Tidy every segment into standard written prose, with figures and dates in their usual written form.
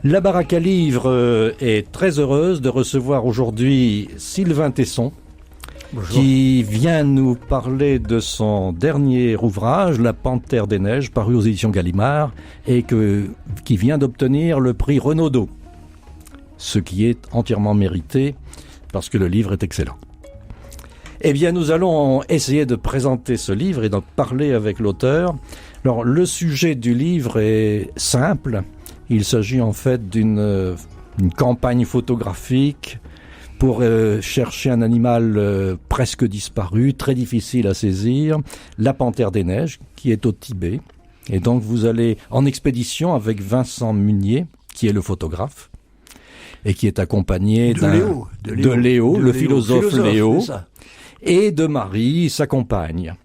La Baraque à Livres est très heureuse de recevoir aujourd'hui Sylvain Tesson. Bonjour. Qui vient nous parler de son dernier ouvrage, La Panthère des Neiges, paru aux éditions Gallimard, et qui vient d'obtenir le prix Renaudot, ce qui est entièrement mérité, parce que le livre est excellent. Eh bien, nous allons essayer de présenter ce livre et d'en parler avec l'auteur. Alors, le sujet du livre est simple. Il s'agit en fait d'une campagne photographique pour chercher un animal presque disparu, très difficile à saisir, la panthère des neiges, qui est au Tibet. Et donc vous allez en expédition avec Vincent Munier, qui est le photographe, et qui est accompagné de Léo, le philosophe Léo, et de Marie, sa compagne.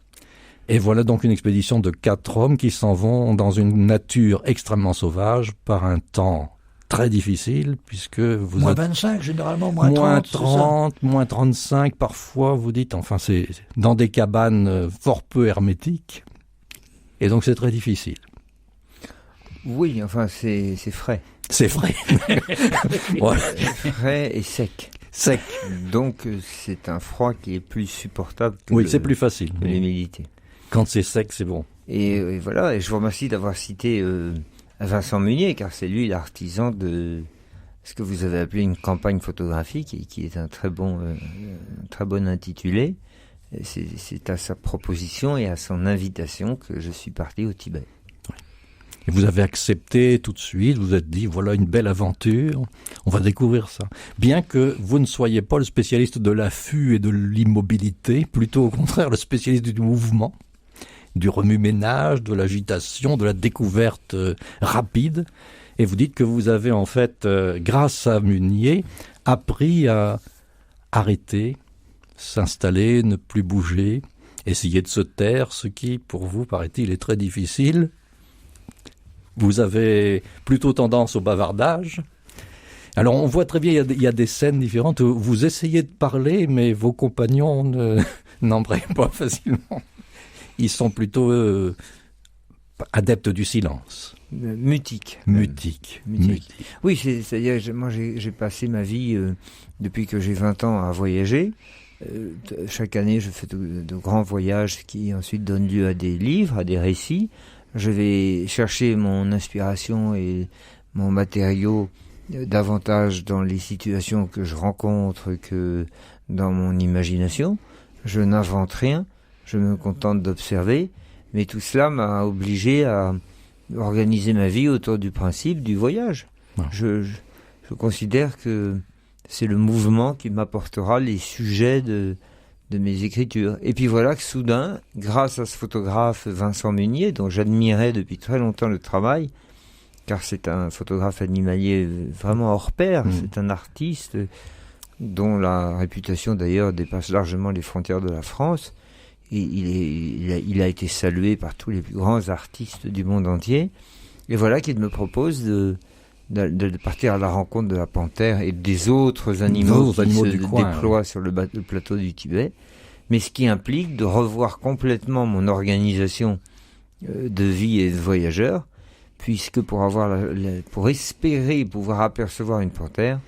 Et voilà donc une expédition de 4 hommes qui s'en vont dans une nature extrêmement sauvage par un temps très difficile, puisque vous moins 25 généralement, moins 30, moins 35 parfois, vous dites, enfin c'est dans des cabanes fort peu hermétiques, et donc c'est très difficile. Oui, enfin c'est frais. C'est frais. Voilà. Frais et sec. Sec. Donc c'est un froid qui est plus supportable que c'est plus facile. L'humidité. Quand c'est sec, c'est bon. Et voilà, et je vous remercie d'avoir cité Vincent Munier, car c'est lui l'artisan de ce que vous avez appelé une campagne photographique, et qui est un très bon intitulé. C'est à sa proposition et à son invitation que je suis parti au Tibet. Et vous avez accepté tout de suite, vous vous êtes dit, voilà une belle aventure, on va découvrir ça. Bien que vous ne soyez pas le spécialiste de l'affût et de l'immobilité, plutôt au contraire le spécialiste du mouvement, du remue-ménage, de l'agitation, de la découverte rapide. Et vous dites que vous avez en fait, grâce à Munier, appris à arrêter, s'installer, ne plus bouger, essayer de se taire, ce qui, pour vous, paraît-il, est très difficile. Vous avez plutôt tendance au bavardage. Alors on voit très bien, il y a des scènes différentes où vous essayez de parler, mais vos compagnons n'embrayent pas facilement. Ils sont plutôt adeptes du silence. Mutique. Oui, c'est-à-dire, moi j'ai passé ma vie, depuis que j'ai 20 ans, à voyager. Chaque année, je fais de grands voyages qui ensuite donnent lieu à des livres, à des récits. Je vais chercher mon inspiration et mon matériau davantage dans les situations que je rencontre que dans mon imagination. Je n'invente rien, je me contente d'observer, mais tout cela m'a obligé à organiser ma vie autour du principe du voyage. Ouais. Je considère que c'est le mouvement qui m'apportera les sujets de mes écritures. Et puis voilà que soudain, grâce à ce photographe Vincent Munier, dont j'admirais depuis très longtemps le travail, car c'est un photographe animalier vraiment hors pair, c'est un artiste dont la réputation d'ailleurs dépasse largement les frontières de la France, et il a été salué par tous les plus grands artistes du monde entier. Et voilà qu'il me propose de partir à la rencontre de la panthère et des autres animaux qui se déploient sur le plateau du Tibet, mais ce qui implique de revoir complètement mon organisation de vie et de voyageur, puisque pour espérer pouvoir apercevoir une panthère,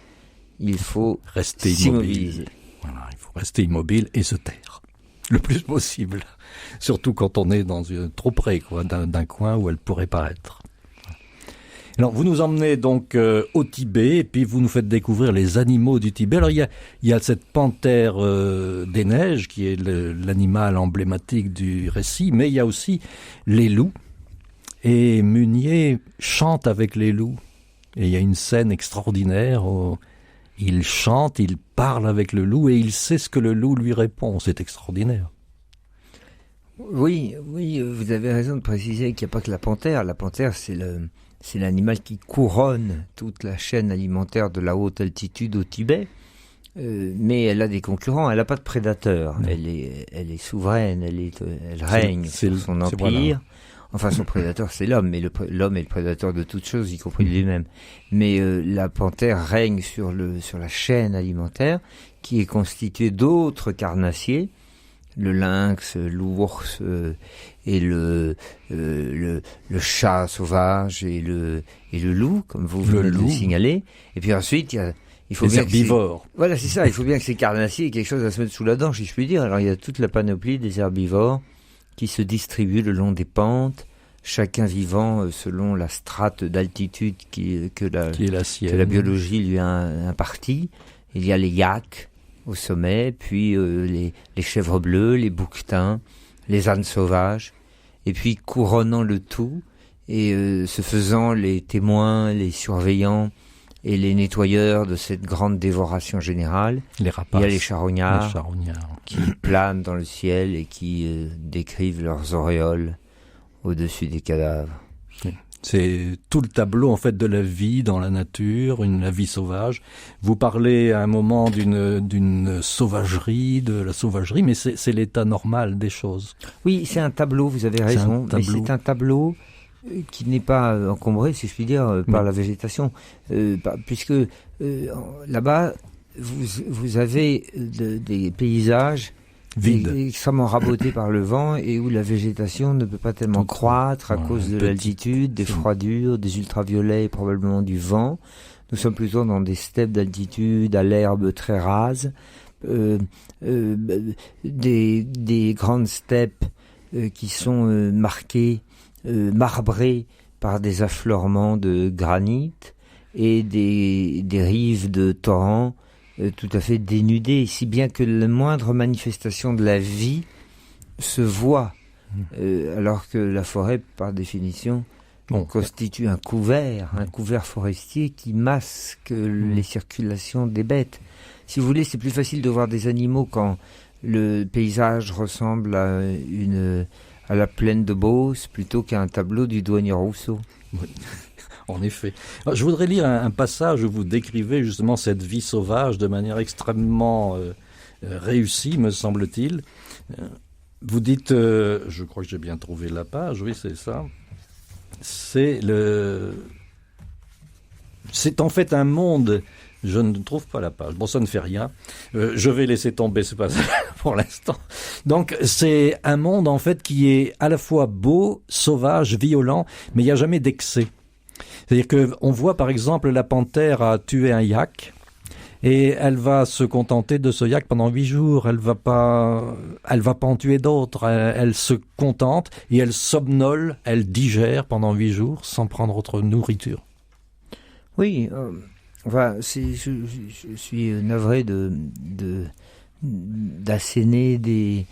il faut rester immobile. Voilà, il faut rester immobile et se taire le plus possible, surtout quand on est trop près d'un coin où elle pourrait paraître. Alors, vous nous emmenez donc au Tibet, et puis vous nous faites découvrir les animaux du Tibet. Alors, il y a cette panthère des neiges, qui est l'animal emblématique du récit, mais il y a aussi les loups. Et Munier chante avec les loups. Et il y a une scène extraordinaire où il chante, il parle avec le loup, et il sait ce que le loup lui répond. C'est extraordinaire. Oui, vous avez raison de préciser qu'il n'y a pas que la panthère. La panthère, c'est l'animal qui couronne toute la chaîne alimentaire de la haute altitude au Tibet, mais elle a des concurrents, elle n'a pas de prédateurs, elle est souveraine, elle règne sur son empire. Voilà. Enfin, son prédateur, c'est l'homme, mais l'homme est le prédateur de toutes choses, y compris de lui-même. Mais la panthère règne sur la chaîne alimentaire, qui est constituée d'autres carnassiers, le lynx, l'ours et le chat sauvage et le loup, comme vous venez de le signaler. Et puis ensuite, il faut les bien herbivores. Voilà, c'est ça. Il faut bien que ces carnassiers aient quelque chose à se mettre sous la dent, si je puis dire. Alors il y a toute la panoplie des herbivores qui se distribuent le long des pentes, chacun vivant selon la strate d'altitude que la biologie lui a impartie. Il y a les yaks au sommet, puis les chèvres bleues, les bouquetins, les ânes sauvages, et puis couronnant le tout, et se faisant les témoins, les surveillants et les nettoyeurs de cette grande dévoration générale, les rapaces, il y a les charognards qui planent dans le ciel et qui décrivent leurs auréoles au-dessus des cadavres. C'est tout le tableau en fait de la vie dans la nature, la vie sauvage. Vous parlez à un moment d'une sauvagerie, de la sauvagerie, mais c'est l'état normal des choses. Oui, c'est un tableau, vous avez raison, mais c'est un tableau qui n'est pas encombré, si je puis dire, par la végétation, puisque là-bas, vous avez des paysages vides, extrêmement rabotés par le vent et où la végétation ne peut pas tellement croître à cause de l'altitude, des froidures, des ultraviolets et probablement du vent. Nous sommes plutôt dans des steppes d'altitude à l'herbe très rase, des grandes steppes qui sont marquées, marbrées par des affleurements de granit et des rives de torrents tout à fait dénudé, si bien que la moindre manifestation de la vie se voit, alors que la forêt, par définition, constitue un couvert forestier qui masque les circulations des bêtes. Si vous voulez, c'est plus facile de voir des animaux quand le paysage ressemble à la plaine de Beauce plutôt qu'à un tableau du douanier Rousseau. Oui. En effet. Je voudrais lire un passage où vous décrivez justement cette vie sauvage de manière extrêmement réussie, me semble-t-il. Vous dites, je crois que j'ai bien trouvé la page, oui c'est ça, c'est en fait un monde, je ne trouve pas la page, bon ça ne fait rien, je vais laisser tomber ce passage pour l'instant. Donc c'est un monde en fait qui est à la fois beau, sauvage, violent, mais il n'y a jamais d'excès. C'est-à-dire qu'on voit par exemple la panthère a tué un yak et elle va se contenter de ce yak pendant 8 jours. Elle va pas en tuer d'autres. Elle se contente et elle somnole, elle digère pendant 8 jours sans prendre autre nourriture. Oui, je suis navré d'asséner des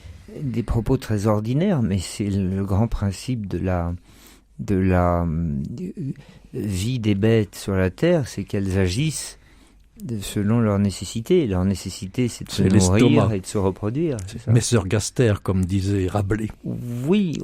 propos très ordinaires, mais c'est le grand principe de la vie des bêtes sur la terre, c'est qu'elles agissent selon leurs nécessités. Leur nécessité, c'est de se nourrir et de se reproduire. Messeur Gaster, comme disait Rabelais. Oui,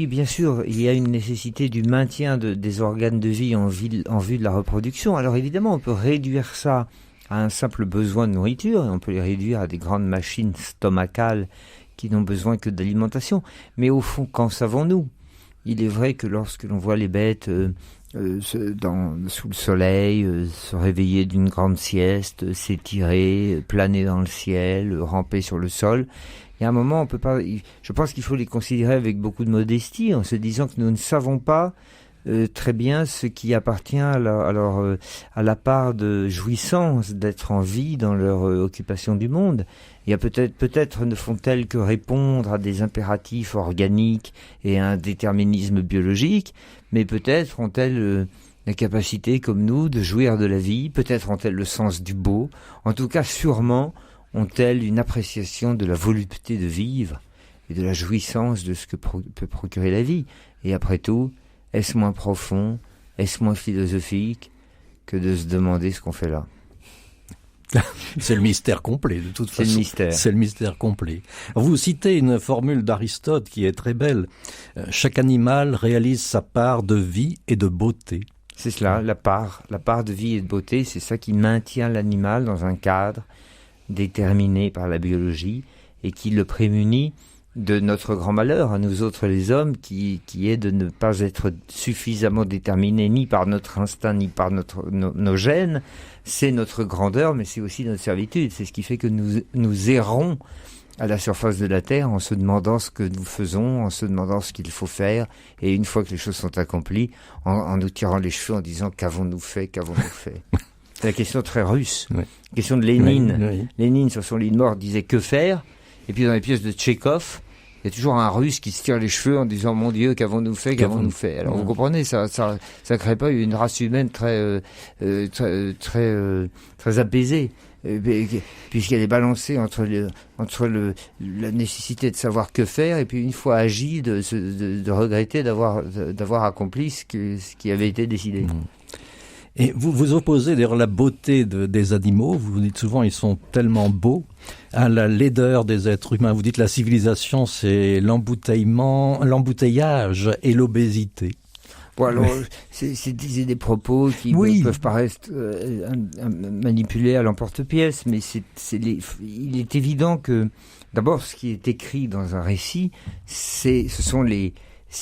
bien sûr. Il y a une nécessité du maintien des organes de vie en vue de la reproduction. Alors évidemment, on peut réduire ça à un simple besoin de nourriture, et on peut les réduire à des grandes machines stomacales qui n'ont besoin que d'alimentation. Mais au fond, qu'en savons-nous ? Il est vrai que lorsque l'on voit les bêtes sous le soleil, se réveiller d'une grande sieste, s'étirer, planer dans le ciel, ramper sur le sol, il y a un moment, je pense qu'il faut les considérer avec beaucoup de modestie, en se disant que nous ne savons pas très bien ce qui appartient à la part de jouissance d'être en vie dans leur occupation du monde. Il y a peut-être ne font-elles que répondre à des impératifs organiques et à un déterminisme biologique, mais peut-être ont-elles la capacité, comme nous, de jouir de la vie, peut-être ont-elles le sens du beau, en tout cas sûrement ont-elles une appréciation de la volupté de vivre et de la jouissance de ce que peut procurer la vie. Et après tout, est-ce moins profond, est-ce moins philosophique que de se demander ce qu'on fait là ? C'est le mystère complet, de toute façon. C'est le mystère. C'est le mystère complet. Vous citez une formule d'Aristote qui est très belle. Chaque animal réalise sa part de vie et de beauté. C'est cela, la part de vie et de beauté, c'est ça qui maintient l'animal dans un cadre déterminé par la biologie et qui le prémunit de notre grand malheur, à nous autres les hommes, qui est de ne pas être suffisamment déterminés ni par notre instinct, ni par nos gènes. C'est notre grandeur, mais c'est aussi notre servitude. C'est ce qui fait que nous errons à la surface de la Terre en se demandant ce que nous faisons, en se demandant ce qu'il faut faire, et une fois que les choses sont accomplies, en nous tirant les cheveux en disant qu'avons-nous fait. C'est la question très russe, la question de Lénine. Oui. Lénine, sur son lit de mort, disait que faire, et puis dans les pièces de Tchekhov, il y a toujours un Russe qui se tire les cheveux en disant mon Dieu, qu'avons-nous fait. Alors vous comprenez, ça crée pas une race humaine très apaisée. Puisqu'elle est balancée entre la nécessité de savoir que faire et puis une fois agi de regretter d'avoir accompli ce qui avait été décidé. Et vous opposez d'ailleurs la beauté des animaux, vous dites souvent ils sont tellement beaux, à la laideur des êtres humains. Vous dites la civilisation c'est l'embouteillage et l'obésité. Bon, alors, c'est des propos qui peuvent paraître manipulés à l'emporte-pièce, mais il est évident que, d'abord, ce qui est écrit dans un récit, c'est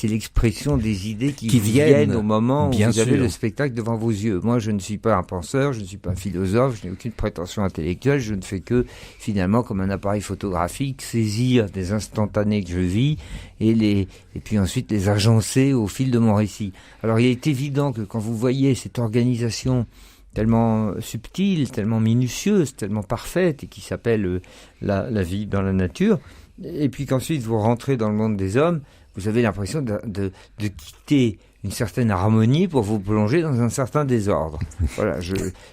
l'expression des idées qui viennent au moment où vous avez le spectacle devant vos yeux. Moi, je ne suis pas un penseur, je ne suis pas un philosophe, je n'ai aucune prétention intellectuelle, je ne fais que, finalement, comme un appareil photographique, saisir des instantanés que je vis et puis ensuite les agencer au fil de mon récit. Alors, il est évident que quand vous voyez cette organisation tellement subtile, tellement minutieuse, tellement parfaite et qui s'appelle la vie dans la nature, et puis qu'ensuite vous rentrez dans le monde des hommes, vous avez l'impression de quitter une certaine harmonie pour vous plonger dans un certain désordre. Voilà,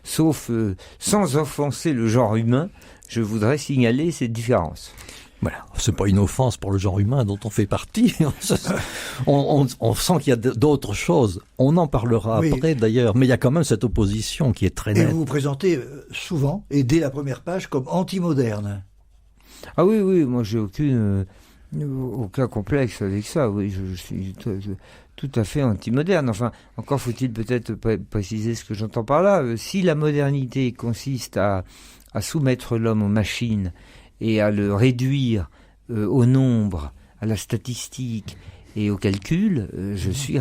sauf sans offenser le genre humain, je voudrais signaler cette différence. Voilà, c'est pas une offense pour le genre humain dont on fait partie. on sent qu'il y a d'autres choses. On en parlera après d'ailleurs, mais il y a quand même cette opposition qui est très nette. Et vous vous présentez souvent, et dès la première page, comme anti-moderne. Ah oui, moi j'ai aucun complexe avec ça. Oui, je suis tout à fait anti-moderne. Enfin, encore faut-il peut-être préciser ce que j'entends par là. Si la modernité consiste à soumettre l'homme aux machines et à le réduire au nombre, à la statistique et au calcul, je suis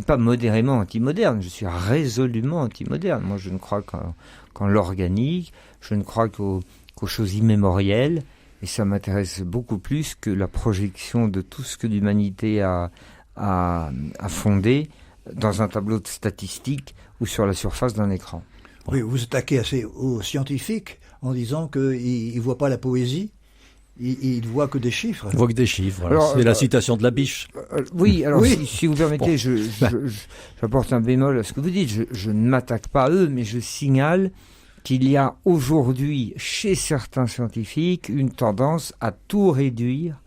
pas modérément anti-moderne, je suis résolument anti-moderne. Moi, je ne crois qu'en l'organique, je ne crois qu'aux choses immémorielles, et ça m'intéresse beaucoup plus que la projection de tout ce que l'humanité a fondé dans un tableau de statistiques ou sur la surface d'un écran. Oui, vous attaquez assez aux scientifiques en disant qu'ils ne voient pas la poésie, ils ne voient que des chiffres. Ils voient que des chiffres, alors, c'est la citation de la Biche. Oui, alors si vous permettez, j'apporte un bémol à ce que vous dites, je ne m'attaque pas à eux, mais je signale qu'il y a aujourd'hui, chez certains scientifiques, une tendance à tout réduire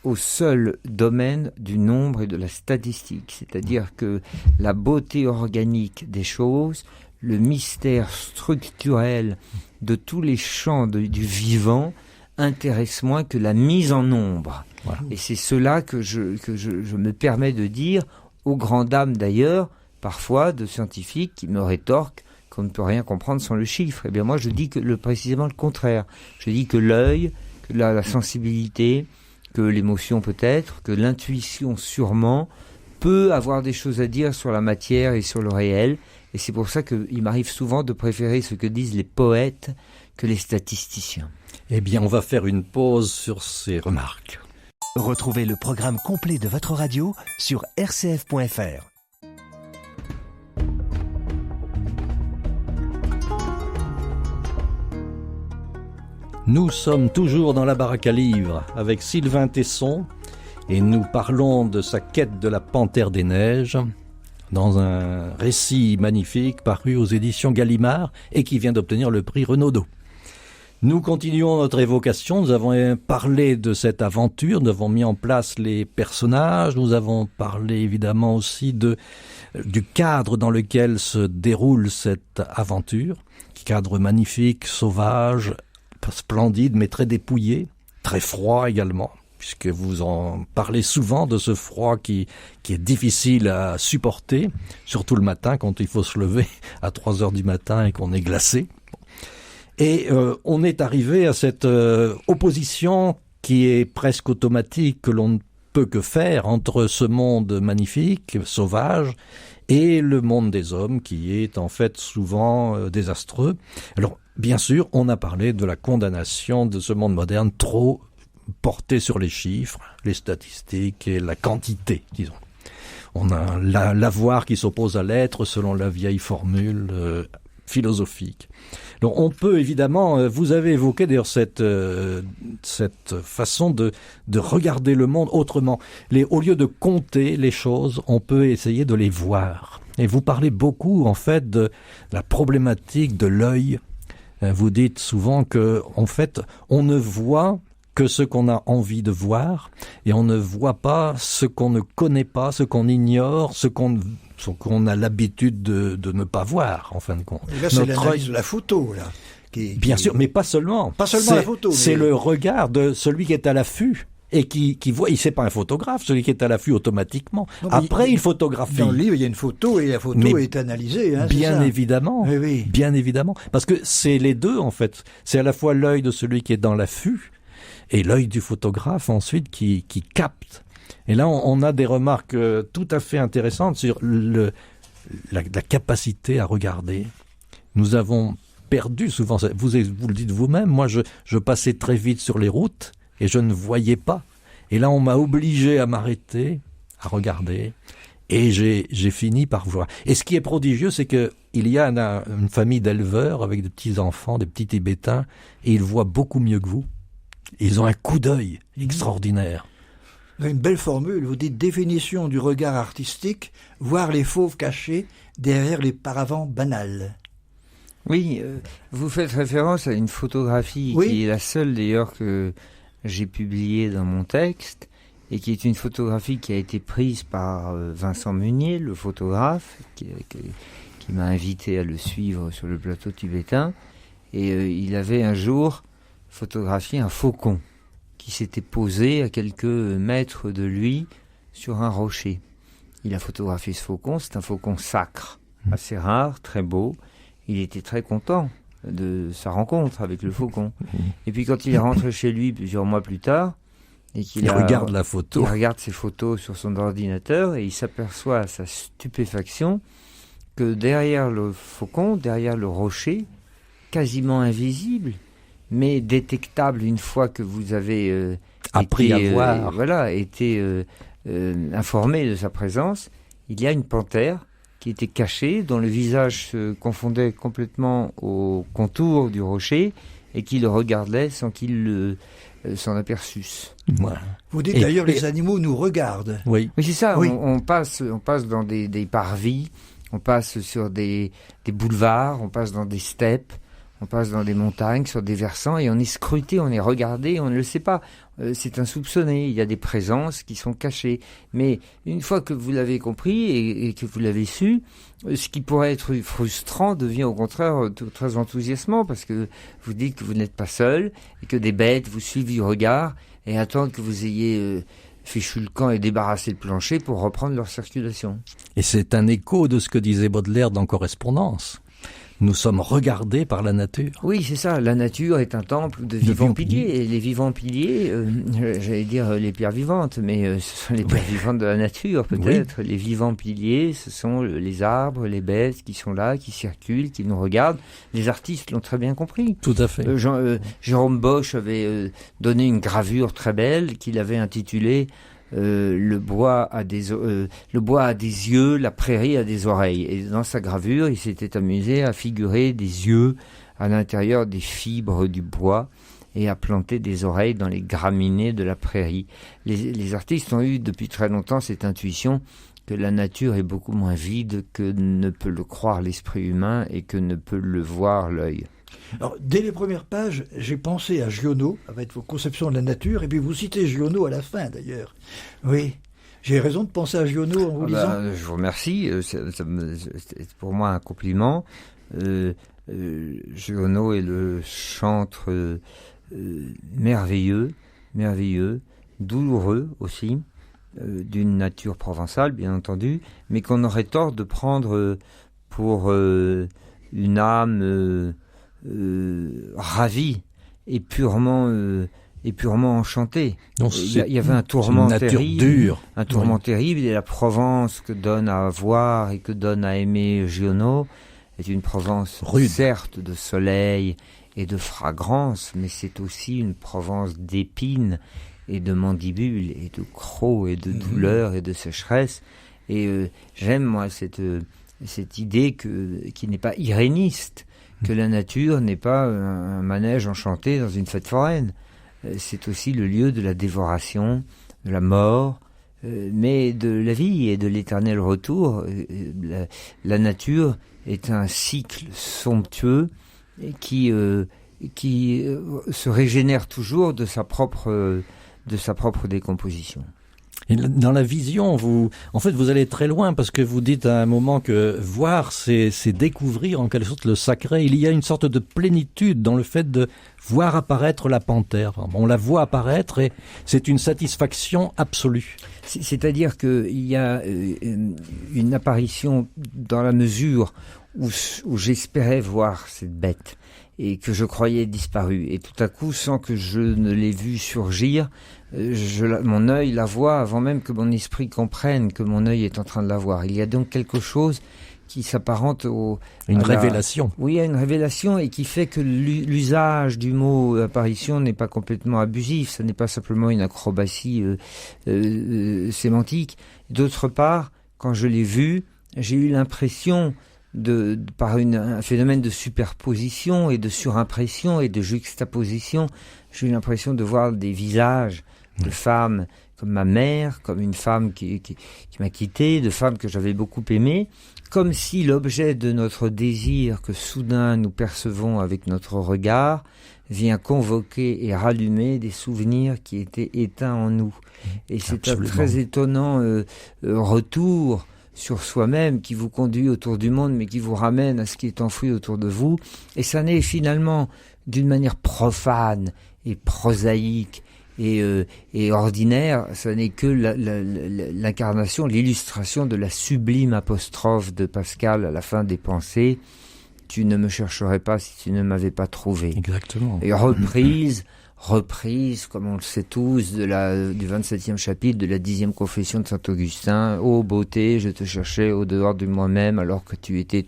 au seul domaine du nombre et de la statistique. C'est-à-dire que la beauté organique des choses, le mystère structurel de tous les champs du vivant intéresse moins que la mise en nombre. Voilà. Et c'est cela que je me permets de dire aux grandes dames d'ailleurs, parfois de scientifiques qui me rétorquent qu'on ne peut rien comprendre sans le chiffre. Eh bien moi je dis précisément le contraire. Je dis que l'œil, que la sensibilité, que l'émotion peut-être, que l'intuition sûrement peut avoir des choses à dire sur la matière et sur le réel. Et c'est pour ça qu'il m'arrive souvent de préférer ce que disent les poètes que les statisticiens. Eh bien on va faire une pause sur ces remarques. Retrouvez le programme complet de votre radio sur rcf.fr. Nous sommes toujours dans la baraque à livres avec Sylvain Tesson et nous parlons de sa quête de la Panthère des Neiges dans un récit magnifique paru aux éditions Gallimard et qui vient d'obtenir le prix Renaudot. Nous continuons notre évocation, nous avons parlé de cette aventure, nous avons mis en place les personnages, nous avons parlé évidemment aussi du cadre dans lequel se déroule cette aventure, cadre magnifique, sauvage, splendide mais très dépouillé, très froid également, puisque vous en parlez souvent de ce froid qui est difficile à supporter, surtout le matin quand il faut se lever à 3 heures du matin et qu'on est glacé. Et on est arrivé à cette opposition qui est presque automatique, que l'on ne peut que faire entre ce monde magnifique, sauvage, et le monde des hommes qui est en fait souvent désastreux. Alors, bien sûr, on a parlé de la condamnation de ce monde moderne trop porté sur les chiffres, les statistiques et la quantité, disons. On a l'avoir qui s'oppose à l'être selon la vieille formule philosophique. Donc on peut évidemment, vous avez évoqué d'ailleurs cette façon de regarder le monde autrement. Au lieu de compter les choses, on peut essayer de les voir. Et vous parlez beaucoup en fait de la problématique de l'œil. Vous dites souvent que en fait on ne voit que ce qu'on a envie de voir, et on ne voit pas ce qu'on ne connaît pas, ce qu'on ignore, ce qu'on a l'habitude de ne pas voir, en fin de compte. Et là, c'est l'analyse de la photo, là. Bien sûr, mais pas seulement. Pas seulement la photo. C'est le regard de celui qui est à l'affût. Et qui voit, c'est pas un photographe, celui qui est à l'affût automatiquement. Non, après, il photographie. Dans le livre, il y a une photo et la photo est analysée. Hein, bien évidemment, oui. Bien évidemment. Parce que c'est les deux, en fait. C'est à la fois l'œil de celui qui est dans l'affût et l'œil du photographe, ensuite, qui capte. Et là, on a des remarques tout à fait intéressantes sur la capacité à regarder. Nous avons perdu souvent, vous le dites vous-même, moi je passais très vite sur les routes, et je ne voyais pas. Et là, on m'a obligé à m'arrêter, à regarder. Et j'ai fini par voir. Et ce qui est prodigieux, c'est qu'il y a une famille d'éleveurs avec des petits-enfants, des petits Tibétains, et ils voient beaucoup mieux que vous. Ils ont un coup d'œil extraordinaire. Vous avez une belle formule. Vous dites définition du regard artistique, voir les fauves cachés derrière les paravents banals. Oui, vous faites référence à une photographie qui est la seule d'ailleurs que j'ai publié dans mon texte, et qui est une photographie qui a été prise par Vincent Meunier, le photographe, qui m'a invité à le suivre sur le plateau tibétain. Et il avait un jour photographié un faucon qui s'était posé à quelques mètres de lui sur un rocher. Il a photographié ce faucon, c'est un faucon sacre, assez rare, très beau. Il était très content de sa rencontre avec le faucon. Et puis quand il est rentré chez lui plusieurs mois plus tard, et qu'il regarde la photo, il regarde ses photos sur son ordinateur, et il s'aperçoit à sa stupéfaction que derrière le faucon, derrière le rocher, quasiment invisible, mais détectable une fois que vous avez appris à voir, été informé de sa présence, il y a une panthère qui était cachée, dont le visage se confondait complètement au contour du rocher, et qui le regardait sans qu'il s'en aperçût. Ouais. Vous dites d'ailleurs les animaux nous regardent. Oui, c'est ça. Oui. On passe dans des parvis, on passe sur des boulevards, on passe dans des steppes, on passe dans des montagnes, sur des versants, et on est scruté, on est regardé, on ne le sait pas. C'est insoupçonné, il y a des présences qui sont cachées. Mais une fois que vous l'avez compris et que vous l'avez su, ce qui pourrait être frustrant devient au contraire très enthousiasmant, parce que vous dites que vous n'êtes pas seul, et que des bêtes vous suivent du regard et attendent que vous ayez fichu le camp et débarrassé le plancher pour reprendre leur circulation. Et c'est un écho de ce que disait Baudelaire dans Correspondance. Nous sommes regardés par la nature. Oui, c'est ça. La nature est un temple de vivants piliers. Et les vivants piliers, j'allais dire les pierres vivantes, mais ce sont les pierres vivantes de la nature, peut-être. Oui. Les vivants piliers, ce sont les arbres, les bêtes qui sont là, qui circulent, qui nous regardent. Les artistes l'ont très bien compris. Tout à fait. Jérôme Bosch avait donné une gravure très belle qu'il avait intitulée le bois a des yeux, la prairie a des oreilles. Et dans sa gravure, il s'était amusé à figurer des yeux à l'intérieur des fibres du bois et à planter des oreilles dans les graminées de la prairie. Les artistes ont eu depuis très longtemps cette intuition que la nature est beaucoup moins vide que ne peut le croire l'esprit humain et que ne peut le voir l'œil. Alors, dès les premières pages, j'ai pensé à Giono, avec vos conceptions de la nature, et puis vous citez Giono à la fin, d'ailleurs. Oui, j'ai raison de penser à Giono en vous lisant. Je vous remercie, c'est pour moi un compliment. Giono est le chantre merveilleux, douloureux aussi, d'une nature provençale, bien entendu, mais qu'on aurait tort de prendre pour une âme ravie et purement est purement enchantée. Non, Il y avait un tourment terrible, dure. un tourment terrible, et la Provence que donne à voir et que donne à aimer Giono est une Provence rude, certes de soleil et de fragrance, mais c'est aussi une Provence d'épines et de mandibules et de crocs et de douleurs et de sécheresse. Et j'aime moi cette idée qui n'est pas iréniste, que la nature n'est pas un manège enchanté dans une fête foraine. C'est aussi le lieu de la dévoration, de la mort, mais de la vie et de l'éternel retour. La nature est un cycle somptueux qui se régénère toujours de sa propre décomposition. Et dans la vision, vous allez très loin parce que vous dites à un moment que voir, c'est découvrir en quelque sorte le sacré. Il y a une sorte de plénitude dans le fait de voir apparaître la panthère. On la voit apparaître et c'est une satisfaction absolue. C'est-à-dire qu'il y a une apparition dans la mesure où j'espérais voir cette bête et que je croyais disparue. Et tout à coup, sans que je ne l'ai vue surgir, mon œil la voit avant même que mon esprit comprenne que mon œil est en train de la voir. Il y a donc quelque chose qui s'apparente une révélation. Oui, à une révélation, et qui fait que l'usage du mot apparition n'est pas complètement abusif. Ce n'est pas simplement une acrobatie sémantique. D'autre part, quand je l'ai vue, j'ai eu l'impression par un phénomène de superposition et de surimpression et de juxtaposition, j'ai eu l'impression de voir des visages de femmes comme ma mère, comme une femme qui m'a quitté, de femmes que j'avais beaucoup aimées, comme si l'objet de notre désir que soudain nous percevons avec notre regard vient convoquer et rallumer des souvenirs qui étaient éteints en nous. Et c'est Absolument. Un très étonnant retour sur soi-même qui vous conduit autour du monde, mais qui vous ramène à ce qui est enfoui autour de vous. Et ça n'est finalement d'une manière profane et prosaïque et ordinaire, ça n'est que l'incarnation, l'illustration de la sublime apostrophe de Pascal à la fin des Pensées. Tu ne me chercherais pas si tu ne m'avais pas trouvé. Exactement. Et reprise, comme on le sait tous, du 27e chapitre de la 10e confession de saint Augustin. Ô beauté, je te cherchais au dehors de moi-même alors que tu étais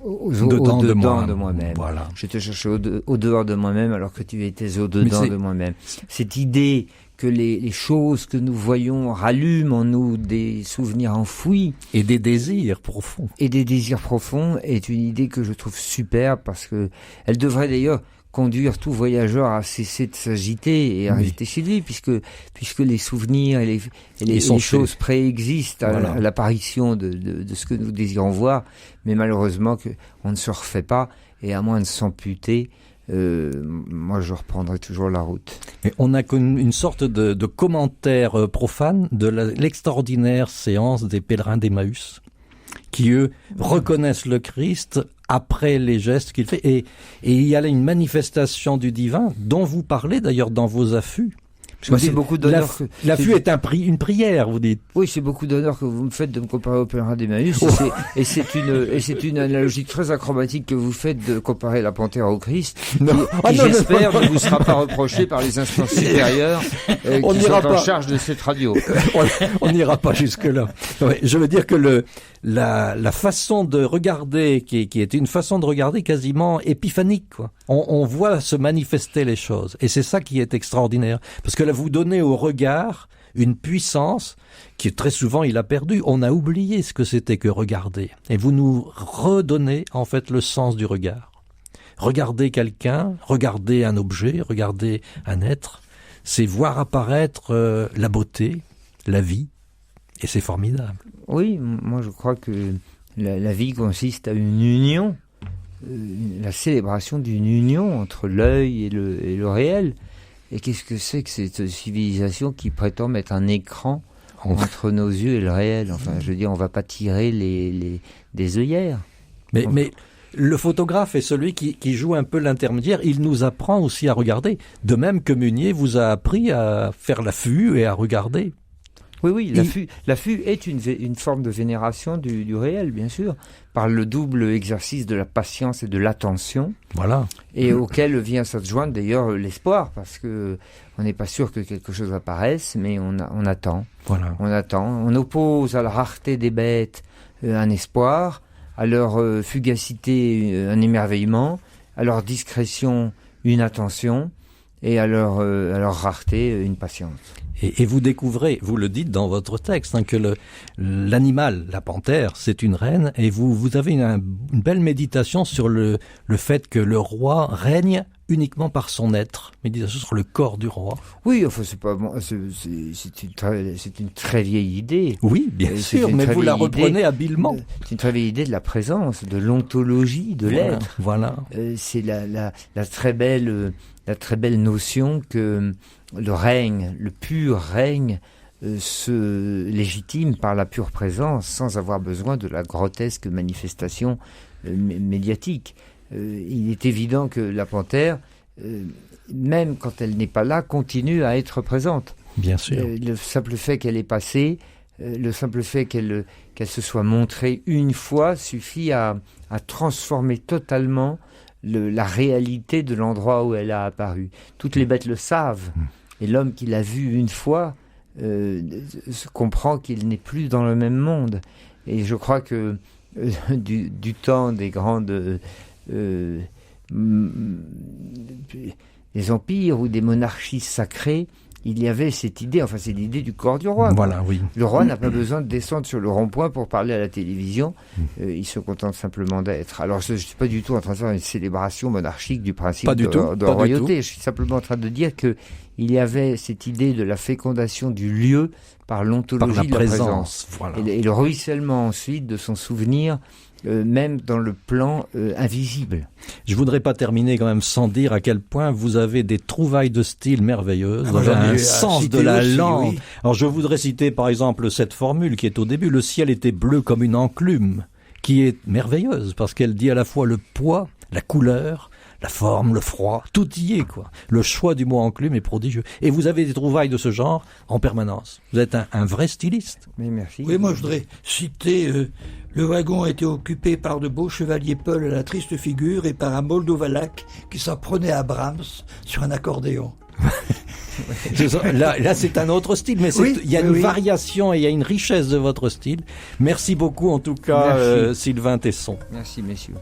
au-dedans de moi-même. Voilà. Je te cherchais au dehors de moi-même alors que tu étais au-dedans de moi-même. Cette idée que les choses que nous voyons rallument en nous des souvenirs enfouis. Et des désirs profonds. Est une idée que je trouve superbe parce que elle devrait d'ailleurs conduire tout voyageur à cesser de s'agiter et à rester chez lui, puisque les souvenirs et les choses préexistent à l'apparition de ce que nous désirons voir, mais malheureusement on ne se refait pas, et à moins de s'amputer, moi je reprendrai toujours la route. Et on a une sorte de commentaire profane de l'extraordinaire séance des pèlerins d'Emmaüs, qui eux reconnaissent le Christ après les gestes qu'il fait. Et il y a là une manifestation du divin dont vous parlez d'ailleurs dans vos affûts. Moi, c'est beaucoup d'honneur. L'affût est une prière, vous dites. Oui, c'est beaucoup d'honneur que vous me faites de me comparer au pèlerin d'Emmaüs. Et c'est une analogie très acrobatique que vous faites de comparer la panthère au Christ. J'espère ne vous sera pas reproché par les instances supérieures qui sont en charge de cette radio. On n'ira pas jusque-là. Ouais, je veux dire que la façon de regarder, qui est une façon de regarder quasiment épiphanique, quoi. On voit se manifester les choses. Et c'est ça qui est extraordinaire. Parce que là, vous donnez au regard une puissance qui très souvent il a perdu. On a oublié ce que c'était que regarder. Et vous nous redonnez en fait le sens du regard. Regarder quelqu'un, regarder un objet, regarder un être, c'est voir apparaître la beauté, la vie. Et c'est formidable. Oui, moi je crois que la vie consiste à une union, la célébration d'une union entre l'œil et le réel. Et qu'est-ce que c'est que cette civilisation qui prétend mettre un écran entre nos yeux et le réel? Enfin, je veux dire, on va pas tirer des œillères. Mais le photographe est celui qui joue un peu l'intermédiaire. Il nous apprend aussi à regarder. De même que Meunier vous a appris à faire l'affût et à regarder. Oui, l'affût est une forme de vénération du réel, bien sûr, par le double exercice de la patience et de l'attention. Voilà. Et auquel vient s'adjoindre d'ailleurs l'espoir, parce que on n'est pas sûr que quelque chose apparaisse, mais on attend. Voilà. On attend. On oppose à la rareté des bêtes un espoir, à leur fugacité un émerveillement, à leur discrétion une attention, et à leur rareté une patience. Et vous découvrez, vous le dites dans votre texte, hein, que l'animal, la panthère, c'est une reine, et vous avez une belle méditation sur le fait que le roi règne uniquement par son être. Méditation sur le corps du roi. Oui, enfin c'est pas bon, c'est une très vieille idée. Oui, bien sûr, mais vous la reprenez habilement. C'est une très vieille idée de la présence, de l'ontologie de l'être. Voilà. C'est la très belle notion que le règne, le pur règne, se légitime par la pure présence, sans avoir besoin de la grotesque manifestation médiatique. Il est évident que la panthère, même quand elle n'est pas là, continue à être présente. Bien sûr. Le simple fait qu'elle ait passé, le simple fait qu'elle se soit montrée une fois suffit à transformer totalement la réalité de l'endroit où elle a apparu. Toutes les bêtes le savent, et l'homme qui l'a vue une fois comprend qu'il n'est plus dans le même monde. Et je crois que du temps des grandes des empires ou des monarchies sacrées, il y avait cette idée, enfin c'est l'idée du corps du roi. Voilà, oui. Le roi n'a pas besoin de descendre sur le rond-point pour parler à la télévision, il se contente simplement d'être. Alors je ne suis pas du tout en train de faire une célébration monarchique du principe de royauté, je suis simplement en train de dire que il y avait cette idée de la fécondation du lieu par l'ontologie de la présence. Voilà. Et le ruissellement ensuite de son souvenir, même dans le plan invisible. Je voudrais pas terminer quand même sans dire à quel point vous avez des trouvailles de style merveilleuses, vous avez un sens de la langue. Oui. Alors je voudrais citer par exemple cette formule qui est au début, le ciel était bleu comme une enclume, qui est merveilleuse parce qu'elle dit à la fois le poids, la couleur, la forme, le froid, tout y est, quoi. Le choix du mot enclume est prodigieux. Et vous avez des trouvailles de ce genre en permanence. Vous êtes un vrai styliste. Mais merci. Oui, moi je voudrais citer le wagon a été occupé par de beaux chevaliers peuls à la triste figure et par un moldovalaque qui s'en prenait à Brahms sur un accordéon. Là c'est un autre style, mais il y a une variation et il y a une richesse de votre style. Merci beaucoup en tout cas, Sylvain Tesson. Merci messieurs.